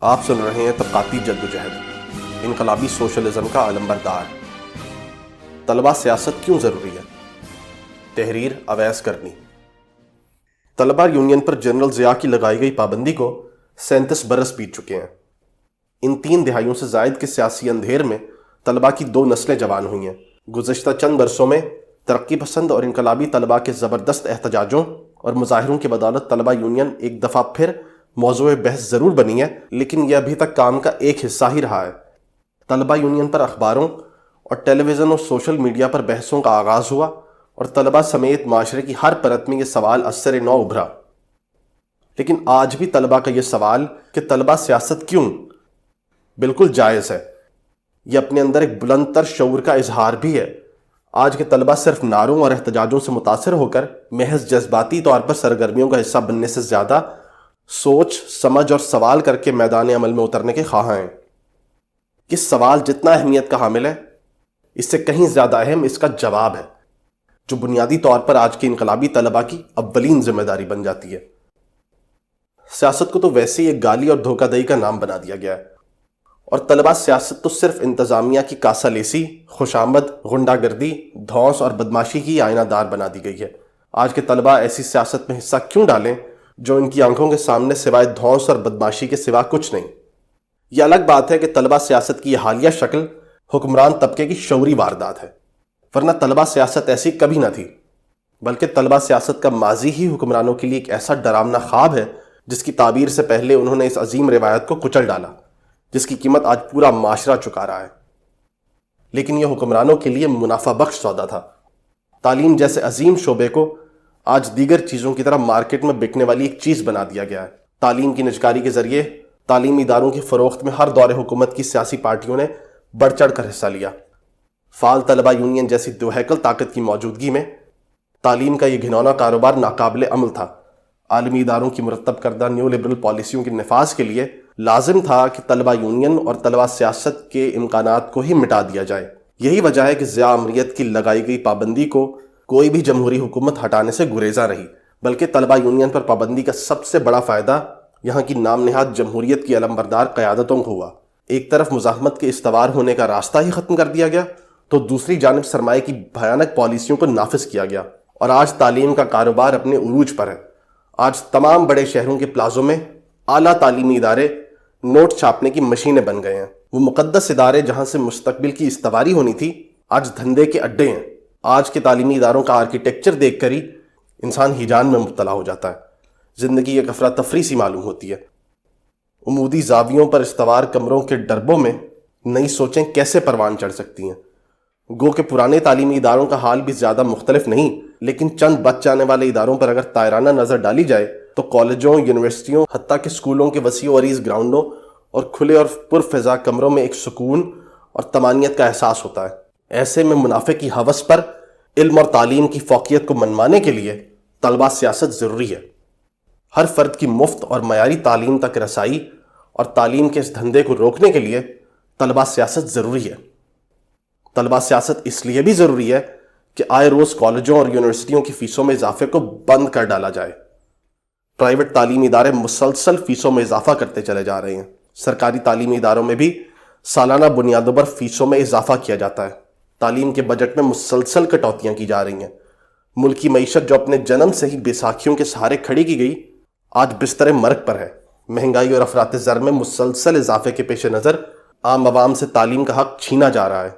آپ سن رہے ہیں طبقاتی جدوجہد، انقلابی سوشلزم کا علمبردار۔ طلبہ سیاست کیوں ضروری ہے؟ تحریر اویس کرنی۔ طلبہ یونین پر جنرل ضیاء کی لگائی گئی پابندی کو 37 برس بیت چکے ہیں۔ ان 3 دہائیوں سے زائد کے سیاسی اندھیر میں طلبہ کی 2 نسلیں جوان ہوئی ہیں۔ گزشتہ چند برسوں میں ترقی پسند اور انقلابی طلبہ کے زبردست احتجاجوں اور مظاہروں کی بدولت طلبہ یونین ایک دفعہ پھر موضوع بحث ضرور بنی ہے، لیکن یہ ابھی تک کام کا ایک حصہ ہی رہا ہے۔ طلبہ یونین پر اخباروں اور ٹیلی ویژن اور سوشل میڈیا پر بحثوں کا آغاز ہوا اور طلبہ سمیت معاشرے کی ہر پرت میں یہ سوال ازسر نو ابھرا۔ لیکن آج بھی طلبہ کا یہ سوال کہ طلبہ سیاست کیوں، بالکل جائز ہے۔ یہ اپنے اندر ایک بلند تر شعور کا اظہار بھی ہے۔ آج کے طلبہ صرف نعروں اور احتجاجوں سے متاثر ہو کر محض جذباتی طور پر سرگرمیوں کا حصہ بننے سے زیادہ سوچ، سمجھ اور سوال کر کے میدان عمل میں اترنے کے خواہاں ہیں۔ یہ سوال جتنا اہمیت کا حامل ہے، اس سے کہیں زیادہ اہم اس کا جواب ہے، جو بنیادی طور پر آج کے انقلابی طلبہ کی اولین ذمہ داری بن جاتی ہے۔ سیاست کو تو ویسے ہی ایک گالی اور دھوکہ دہی کا نام بنا دیا گیا ہے، اور طلبہ سیاست تو صرف انتظامیہ کی کاسہ لیسی، خوشامد، غنڈہ گردی، دھونس اور بدماشی کی آئینہ دار بنا دی گئی ہے۔ آج کے طلبہ ایسی سیاست میں حصہ کیوں ڈالیں جو ان کی آنکھوں کے سامنے سوائے دھونس اور بدماشی کے سوا کچھ نہیں؟ یہ الگ بات ہے کہ طلبہ سیاست کی یہ حالیہ شکل حکمران طبقے کی شعوری واردات ہے، ورنہ طلبہ سیاست ایسی کبھی نہ تھی، بلکہ طلبہ سیاست کا ماضی ہی حکمرانوں کے لیے ایک ایسا ڈراونا خواب ہے جس کی تعبیر سے پہلے انہوں نے اس عظیم روایت کو کچل ڈالا، جس کی قیمت آج پورا معاشرہ چکا رہا ہے۔ لیکن یہ حکمرانوں کے لیے منافع بخش سودا تھا۔ تعلیم جیسے عظیم شعبے کو آج دیگر چیزوں کی طرح مارکیٹ میں بکنے والی ایک چیز بنا دیا گیا ہے۔ تعلیم کی نجکاری کے ذریعے تعلیمی اداروں کی فروخت میں ہر دور حکومت کی سیاسی پارٹیوں نے بڑھ چڑھ کر حصہ لیا۔ فعال طلبہ یونین جیسی دوہیکل طاقت کی موجودگی میں تعلیم کا یہ گھنونا کاروبار ناقابل عمل تھا۔ عالمی اداروں کی مرتب کردہ نیو لبرل پالیسیوں کے نفاذ کے لیے لازم تھا کہ طلبہ یونین اور طلبہ سیاست کے امکانات کو ہی مٹا دیا جائے۔ یہی وجہ ہے کہ ضیاء امریت کی لگائی گئی پابندی کو کوئی بھی جمہوری حکومت ہٹانے سے گریزاں رہی، بلکہ طلبہ یونین پر پابندی کا سب سے بڑا فائدہ یہاں کی نام نہاد جمہوریت کی علمبردار قیادتوں کو ہوا۔ ایک طرف مزاحمت کے استوار ہونے کا راستہ ہی ختم کر دیا گیا، تو دوسری جانب سرمایہ کی بھیانک پالیسیوں کو نافذ کیا گیا، اور آج تعلیم کا کاروبار اپنے عروج پر ہے۔ آج تمام بڑے شہروں کے پلازوں میں اعلیٰ تعلیمی ادارے نوٹ چھاپنے کی مشینیں بن گئے ہیں۔ وہ مقدس ادارے جہاں سے مستقبل کی استواری ہونی تھی، آج دھندے کے اڈے ہیں۔ آج کے تعلیمی اداروں کا آرکیٹیکچر دیکھ کر ہی انسان ہیجان میں مبتلا ہو جاتا ہے۔ زندگی ایک افراتفری سی معلوم ہوتی ہے۔ عمودی زاویوں پر استوار کمروں کے ڈربوں میں نئی سوچیں کیسے پروان چڑھ سکتی ہیں؟ گو کہ پرانے تعلیمی اداروں کا حال بھی زیادہ مختلف نہیں، لیکن چند بچ جانے والے اداروں پر اگر طائرانہ نظر ڈالی جائے تو کالجوں، یونیورسٹیوں، حتیٰ کہ اسکولوں کے وسیع و عریض گراؤنڈوں اور کھلے اور پرفضا کمروں میں ایک سکون اور طمانینت کا احساس ہوتا ہے۔ ایسے میں منافع کی ہوس پر علم اور تعلیم کی فوقیت کو منوانے کے لیے طلبہ سیاست ضروری ہے۔ ہر فرد کی مفت اور معیاری تعلیم تک رسائی اور تعلیم کے اس دھندے کو روکنے کے لیے طلبہ سیاست ضروری ہے۔ طلبہ سیاست اس لیے بھی ضروری ہے کہ آئے روز کالجوں اور یونیورسٹیوں کی فیسوں میں اضافے کو بند کر ڈالا جائے۔ پرائیویٹ تعلیمی ادارے مسلسل فیسوں میں اضافہ کرتے چلے جا رہے ہیں۔ سرکاری تعلیمی اداروں میں بھی سالانہ بنیادوں پر فیسوں میں اضافہ کیا جاتا ہے۔ تعلیم کے بجٹ میں مسلسل کٹوتیاں کی جا رہی ہیں۔ ملکی معیشت جو اپنے جنم سے ہی بیساکھیوں کے سہارے کھڑی کی گئی، آج بستر مرگ پر ہے۔ مہنگائی اور افراط زر میں مسلسل اضافے کے پیش نظر عام عوام سے تعلیم کا حق چھینا جا رہا ہے۔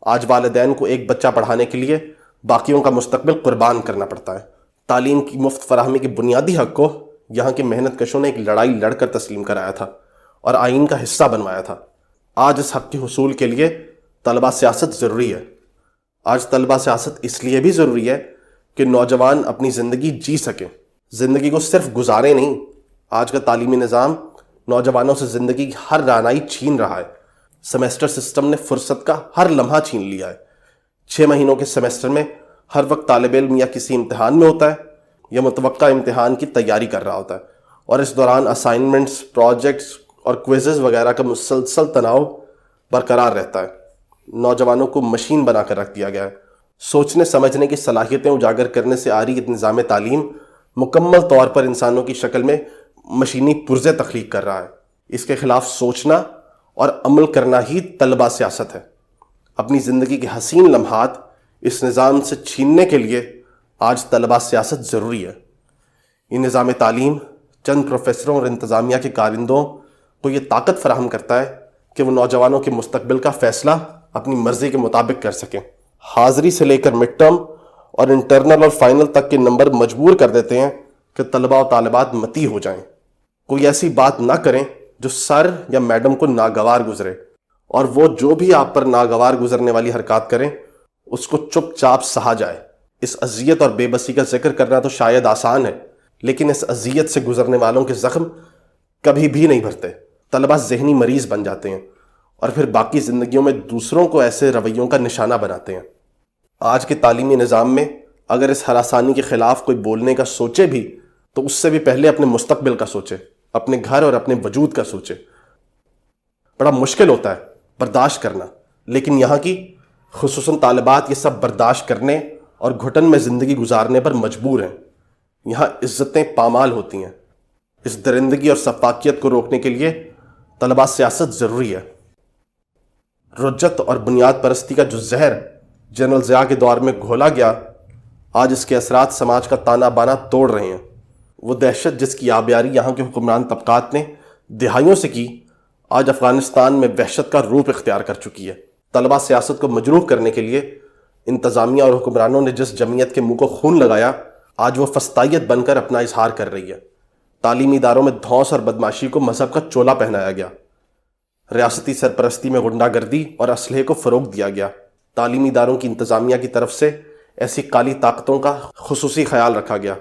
آج والدین کو ایک بچہ پڑھانے کے لیے باقیوں کا مستقبل قربان کرنا پڑتا ہے۔ تعلیم کی مفت فراہمی کے بنیادی حق کو یہاں کے محنت کشوں نے ایک لڑائی لڑ کر تسلیم کرایا تھا اور آئین کا حصہ بنوایا تھا۔ آج اس حق کے حصول کے لیے طلبہ سیاست ضروری ہے۔ آج طلبہ سیاست اس لیے بھی ضروری ہے کہ نوجوان اپنی زندگی جی سکیں، زندگی کو صرف گزارے نہیں۔ آج کا تعلیمی نظام نوجوانوں سے زندگی کی ہر رعنائی چھین رہا ہے۔ سیمیسٹر سسٹم نے فرصت کا ہر لمحہ چھین لیا ہے۔ 6 مہینوں کے سیمیسٹر میں ہر وقت طالب علم یا کسی امتحان میں ہوتا ہے یا متوقع امتحان کی تیاری کر رہا ہوتا ہے، اور اس دوران اسائنمنٹس، پروجیکٹس اور کوئزز وغیرہ کا مسلسل تناؤ برقرار رہتا ہے۔ نوجوانوں کو مشین بنا کر رکھ دیا گیا ہے۔ سوچنے سمجھنے کی صلاحیتیں اجاگر کرنے سے آ رہی نظام تعلیم مکمل طور پر انسانوں کی شکل میں مشینی پرزے تخلیق کر رہا ہے۔ اس کے خلاف سوچنا اور عمل کرنا ہی طلبہ سیاست ہے۔ اپنی زندگی کے حسین لمحات اس نظام سے چھیننے کے لیے آج طلبہ سیاست ضروری ہے۔ یہ نظام تعلیم چند پروفیسروں اور انتظامیہ کے کارندوں کو یہ طاقت فراہم کرتا ہے کہ وہ نوجوانوں کے مستقبل کا فیصلہ اپنی مرضی کے مطابق کر سکیں۔ حاضری سے لے کر مڈ ٹرم اور انٹرنل اور فائنل تک کے نمبر مجبور کر دیتے ہیں کہ طلبہ و طالبات متی ہو جائیں۔ کوئی ایسی بات نہ کریں جو سر یا میڈم کو ناگوار گزرے، اور وہ جو بھی آپ پر ناگوار گزرنے والی حرکات کریں اس کو چپ چاپ سہا جائے۔ اس اذیت اور بے بسی کا ذکر کرنا تو شاید آسان ہے، لیکن اس اذیت سے گزرنے والوں کے زخم کبھی بھی نہیں بھرتے۔ طلبہ ذہنی مریض بن جاتے ہیں اور پھر باقی زندگیوں میں دوسروں کو ایسے رویوں کا نشانہ بناتے ہیں۔ آج کے تعلیمی نظام میں اگر اس ہراسانی کے خلاف کوئی بولنے کا سوچے بھی تو اس سے بھی پہلے اپنے مستقبل کا سوچے، اپنے گھر اور اپنے وجود کا سوچے۔ بڑا مشکل ہوتا ہے برداشت کرنا، لیکن یہاں کی خصوصاً طالبات یہ سب برداشت کرنے اور گھٹن میں زندگی گزارنے پر مجبور ہیں۔ یہاں عزتیں پامال ہوتی ہیں۔ اس درندگی اور سفاکیت کو روکنے کے لیے طلبہ سیاست ضروری ہے۔ رجت اور بنیاد پرستی کا جو زہر جنرل ضیاء کے دور میں گھولا گیا، آج اس کے اثرات سماج کا تانا بانا توڑ رہے ہیں۔ وہ دہشت جس کی آبیاری یہاں کے حکمران طبقات نے دہائیوں سے کی، آج افغانستان میں وحشت کا روپ اختیار کر چکی ہے۔ طلبہ سیاست کو مجروح کرنے کے لیے انتظامیہ اور حکمرانوں نے جس جمعیت کے منہ کو خون لگایا، آج وہ فسطائیت بن کر اپنا اظہار کر رہی ہے۔ تعلیمی اداروں میں دھونس اور بدماشی کو مذہب کا چولا پہنایا گیا۔ ریاستی سرپرستی میں غنڈہ گردی اور اسلحے کو فروغ دیا گیا۔ تعلیمی اداروں کی انتظامیہ کی طرف سے ایسی کالی طاقتوں کا خصوصی خیال رکھا گیا،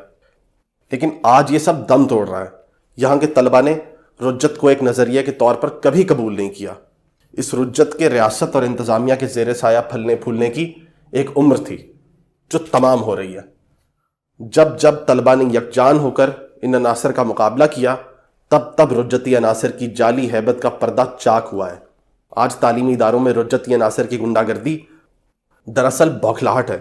لیکن آج یہ سب دم توڑ رہا ہے۔ یہاں کے طلبہ نے رجت کو ایک نظریے کے طور پر کبھی قبول نہیں کیا۔ اس رجت کے ریاست اور انتظامیہ کے زیر سایہ پھلنے پھولنے کی ایک عمر تھی جو تمام ہو رہی ہے۔ جب جب طلبہ نے یکجان ہو کر ان عناصر کا مقابلہ کیا، تب تب رجتی عناصر کی جعلی ہیبت کا پردہ چاک ہوا ہے۔ آج تعلیمی اداروں میں رجتی عناصر کی غنڈہ گردی دراصل بوکھلاہٹ ہے،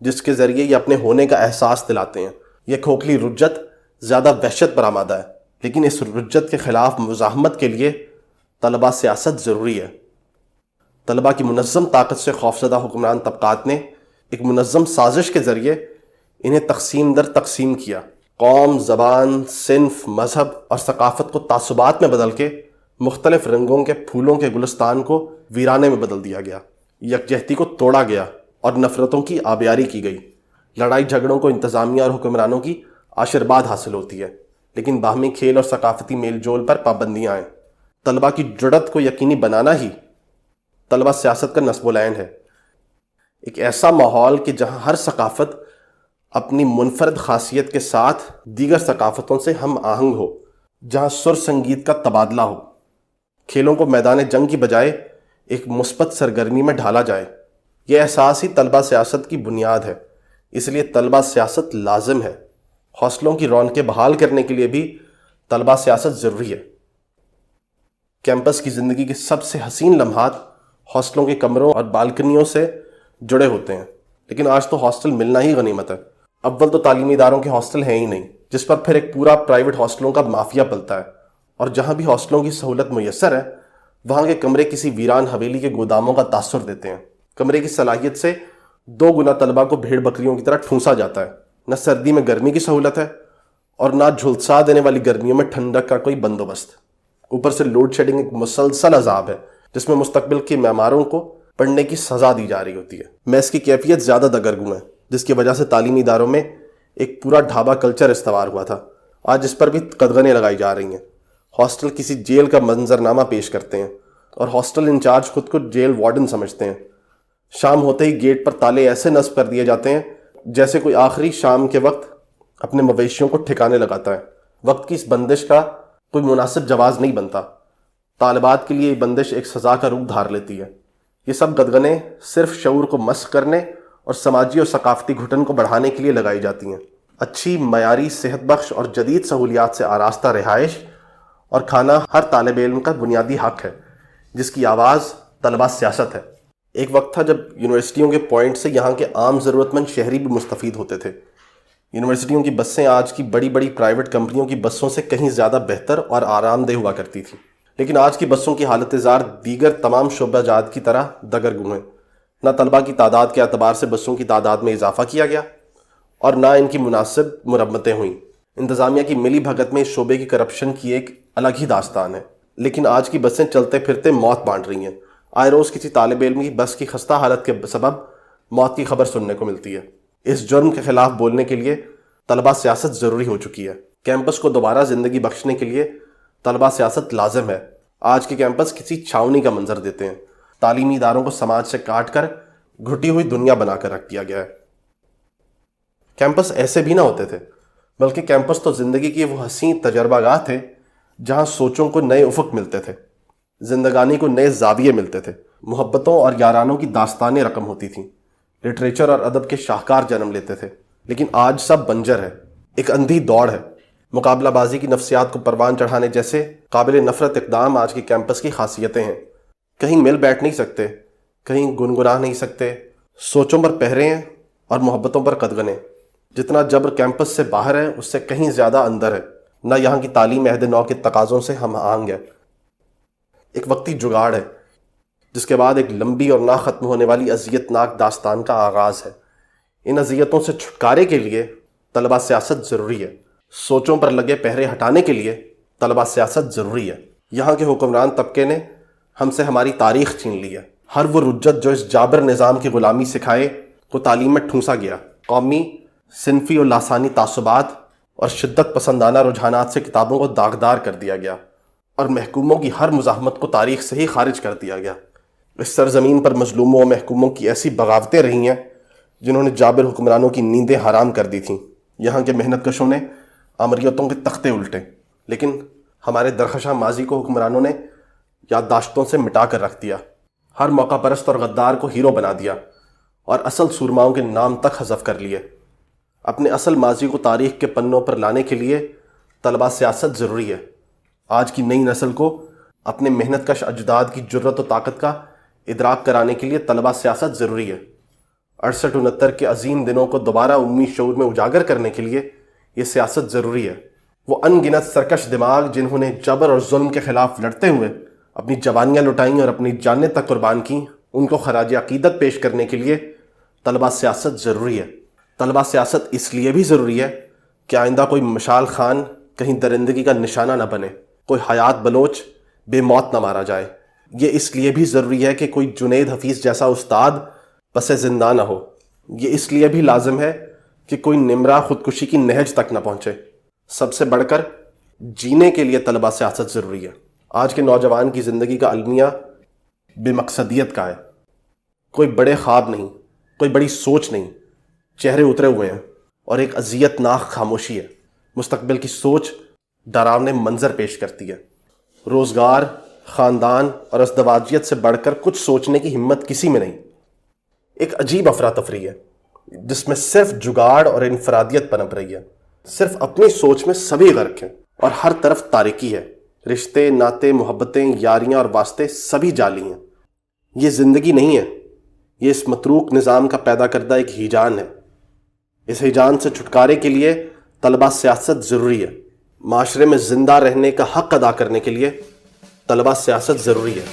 جس کے ذریعے یہ اپنے ہونے کا احساس دلاتے ہیں۔ یہ کھوکھلی رجت زیادہ وحشت پر آمادہ ہے، لیکن اس رجت کے خلاف مزاحمت کے لیے طلبہ سیاست ضروری ہے۔ طلبہ کی منظم طاقت سے خوفزدہ حکمران طبقات نے ایک منظم سازش کے ذریعے انہیں تقسیم در تقسیم کیا۔ قوم، زبان، صنف، مذہب اور ثقافت کو تعصبات میں بدل کے مختلف رنگوں کے پھولوں کے گلستان کو ویرانے میں بدل دیا گیا۔ یکجہتی کو توڑا گیا اور نفرتوں کی آبیاری کی گئی۔ لڑائی جھگڑوں کو انتظامیہ اور حکمرانوں کی آشیرواد حاصل ہوتی ہے، لیکن باہمی کھیل اور ثقافتی میل جول پر پابندیاں ہیں۔ طلبہ کی جڑت کو یقینی بنانا ہی طلبہ سیاست کا نصب العین ہے۔ ایک ایسا ماحول کہ جہاں ہر ثقافت اپنی منفرد خاصیت کے ساتھ دیگر ثقافتوں سے ہم آہنگ ہو، جہاں سر سنگیت کا تبادلہ ہو، کھیلوں کو میدان جنگ کی بجائے ایک مثبت سرگرمی میں ڈھالا جائے۔ یہ احساس ہی طلبہ سیاست کی بنیاد ہے، اس لیے طلبہ سیاست لازم ہے۔ حوصلوں کی رونقیں بحال کرنے کے لیے بھی طلبہ سیاست ضروری ہے۔ کیمپس کی زندگی کے سب سے حسین لمحات ہاسٹلوں کے کمروں اور بالکنیوں سے جڑے ہوتے ہیں، لیکن آج تو ہاسٹل ملنا ہی غنیمت ہے۔ اول تو تعلیمی اداروں کے ہاسٹل ہیں ہی نہیں، جس پر پھر ایک پورا پرائیویٹ ہاسٹلوں کا مافیا پلتا ہے، اور جہاں بھی ہاسٹلوں کی سہولت میسر ہے وہاں کے کمرے کسی ویران حویلی کے گوداموں کا تاثر دیتے ہیں۔ کمرے کی صلاحیت سے 2 گنا طلبہ کو بھیڑ بکریوں کی طرح ٹھونسا جاتا ہے۔ نہ سردی میں گرمی کی سہولت ہے اور نہ جھلسا دینے والی گرمیوں میں ٹھنڈک کا کوئی بندوبست۔ اوپر سے لوڈ شیڈنگ ایک مسلسل عذاب ہے جس میں مستقبل کے معماروں کو پڑھنے کی سزا دی جا رہی ہوتی ہے۔ میس کی کیفیت زیادہ دگرگوں ہے، جس کی وجہ سے تعلیمی اداروں میں ایک پورا ڈھابا کلچر استوار ہوا تھا، آج اس پر بھی قدغنیں لگائی جا رہی ہیں۔ ہاسٹل کسی جیل کا منظرنامہ پیش کرتے ہیں اور ہاسٹل انچارج خود کو جیل وارڈن سمجھتے ہیں۔ شام ہوتے ہی گیٹ پر تالے ایسے نصب کر دیے جاتے ہیں جیسے کوئی آخری شام کے وقت اپنے مویشیوں کو ٹھکانے لگاتا ہے۔ وقت کی اس بندش کا کوئی مناسب جواز نہیں بنتا۔ طالبات کے لیے یہ بندش ایک سزا کا روپ دھار لیتی ہے۔ یہ سب قدغنیں صرف شعور کو مسخ کرنے اور سماجی اور ثقافتی گھٹن کو بڑھانے کے لیے لگائی جاتی ہیں۔ اچھی، معیاری، صحت بخش اور جدید سہولیات سے آراستہ رہائش اور کھانا ہر طالب علم کا بنیادی حق ہے، جس کی آواز طلبہ سیاست ہے۔ ایک وقت تھا جب یونیورسٹیوں کے پوائنٹ سے یہاں کے عام ضرورت مند شہری بھی مستفید ہوتے تھے۔ یونیورسٹیوں کی بسیں آج کی بڑی بڑی پرائیویٹ کمپنیوں کی بسوں سے کہیں زیادہ بہتر اور آرام دہ ہوا کرتی تھیں، لیکن آج کی بسوں کی حالت زار دیگر تمام شعبہ جات کی طرح دگرگوں ہیں۔ نہ طلبہ کی تعداد کے اعتبار سے بسوں کی تعداد میں اضافہ کیا گیا اور نہ ان کی مناسب مرمتیں ہوئیں۔ انتظامیہ کی ملی بھگت میں اس شعبے کی کرپشن کی ایک الگ ہی داستان ہے۔ لیکن آج کی بسیں چلتے پھرتے موت بانٹ رہی ہیں۔ آئے روز کسی طالب علم کی بس کی خستہ حالت کے سبب موت کی خبر سننے کو ملتی ہے۔ اس جرم کے خلاف بولنے کے لیے طلبہ سیاست ضروری ہو چکی ہے۔ کیمپس کو دوبارہ زندگی بخشنے کے لیے طلبہ سیاست لازم ہے۔ آج کے کیمپس کسی چھاؤنی کا منظر دیتے ہیں۔ تعلیمی اداروں کو سماج سے کاٹ کر گھٹی ہوئی دنیا بنا کر رکھ دیا گیا ہے۔ کیمپس ایسے بھی نہ ہوتے تھے، بلکہ کیمپس تو زندگی کی وہ حسین تجربہ گاہ تھے جہاں سوچوں کو نئے افق ملتے تھے، زندگانی کو نئے زاویے ملتے تھے، محبتوں اور یارانوں کی داستانیں رقم ہوتی تھیں، لٹریچر اور ادب کے شاہکار جنم لیتے تھے۔ لیکن آج سب بنجر ہے، ایک اندھی دوڑ ہے۔ مقابلہ بازی کی نفسیات کو پروان چڑھانے جیسے قابل نفرت اقدام آج کے کیمپس کی خاصیتیں ہیں۔ کہیں مل بیٹھ نہیں سکتے، کہیں گنگنا نہیں سکتے، سوچوں پر پہرے ہیں اور محبتوں پر قدغنیں۔ جتنا جبر کیمپس سے باہر ہے اس سے کہیں زیادہ اندر ہے، نہ یہاں کی تعلیم عہد نو کے تقاضوں سے ہم آہنگ ہے۔ ایک وقتی جگاڑ ہے جس کے بعد ایک لمبی اور نہ ختم ہونے والی اذیت ناک داستان کا آغاز ہے۔ ان اذیتوں سے چھٹکارے کے لیے طلبہ سیاست ضروری ہے۔ سوچوں پر لگے پہرے ہٹانے کے لیے طلبہ سیاست ضروری ہے۔ یہاں کے حکمران طبقے نے ہم سے ہماری تاریخ چھین لی ہے۔ ہر وہ رجت جو اس جابر نظام کی غلامی سکھائے کو تعلیم میں ٹھونسا گیا۔ قومی، صنفی اور لاسانی تعصبات اور شدت پسندانہ رجحانات سے کتابوں کو داغدار کر دیا گیا اور محکوموں کی ہر مزاحمت کو تاریخ سے ہی خارج کر دیا گیا۔ اس سرزمین پر مظلوموں اور محکوموں کی ایسی بغاوتیں رہی ہیں جنہوں نے جابر حکمرانوں کی نیندیں حرام کر دی تھیں۔ یہاں کے محنت کشوں نے آمریتوں کے تختے الٹے، لیکن ہمارے درخشاں ماضی کو حکمرانوں نے یادداشتوں سے مٹا کر رکھ دیا۔ ہر موقع پرست اور غدار کو ہیرو بنا دیا اور اصل سورماؤں کے نام تک حذف کر لیے۔ اپنے اصل ماضی کو تاریخ کے پنوں پر لانے کے لیے طلبہ سیاست ضروری ہے۔ آج کی نئی نسل کو اپنے محنت کش اجداد کی جرت و طاقت کا ادراک کرانے کے لیے طلبہ سیاست ضروری ہے۔ 68-69 کے عظیم دنوں کو دوبارہ عمومی شعور میں اجاگر کرنے کے لیے یہ سیاست ضروری ہے۔ وہ ان گنت سرکش دماغ جنہوں نے جبر اور ظلم کے خلاف لڑتے ہوئے اپنی جوانیاں لٹائیں اور اپنی جانیں تک قربان کیں، ان کو خراج عقیدت پیش کرنے کے لیے طلبہ سیاست ضروری ہے۔ طلبہ سیاست اس لیے بھی ضروری ہے کہ آئندہ کوئی مشال خان کہیں درندگی کا نشانہ نہ بنے، کوئی حیات بلوچ بے موت نہ مارا جائے۔ یہ اس لیے بھی ضروری ہے کہ کوئی جنید حفیظ جیسا استاد پس زندہ نہ ہو۔ یہ اس لیے بھی لازم ہے کہ کوئی نمرہ خودکشی کی نہج تک نہ پہنچے۔ سب سے بڑھ کر جینے کے لیے طلبہ سیاست ضروری ہے۔ آج کے نوجوان کی زندگی کا المیہ بے مقصدیت کا ہے۔ کوئی بڑے خواب نہیں، کوئی بڑی سوچ نہیں، چہرے اترے ہوئے ہیں اور ایک اذیت ناک خاموشی ہے۔ مستقبل کی سوچ ڈراونے منظر پیش کرتی ہے۔ روزگار، خاندان اور ازدواجیت سے بڑھ کر کچھ سوچنے کی ہمت کسی میں نہیں۔ ایک عجیب افراتفری ہے جس میں صرف جگاڑ اور انفرادیت پنپ رہی ہے۔ صرف اپنی سوچ میں سبھی غرق ہیں اور ہر طرف تاریکی ہے۔ رشتے، ناطے، محبتیں، یاریاں اور واسطے سبھی جعلی ہیں۔ یہ زندگی نہیں ہے، یہ اس متروک نظام کا پیدا کردہ ایک ہیجان ہے۔ اس ہیجان سے چھٹکارے کے لیے طلبہ سیاست ضروری ہے۔ معاشرے میں زندہ رہنے کا حق ادا کرنے کے لیے طلبہ سیاست ضروری ہے۔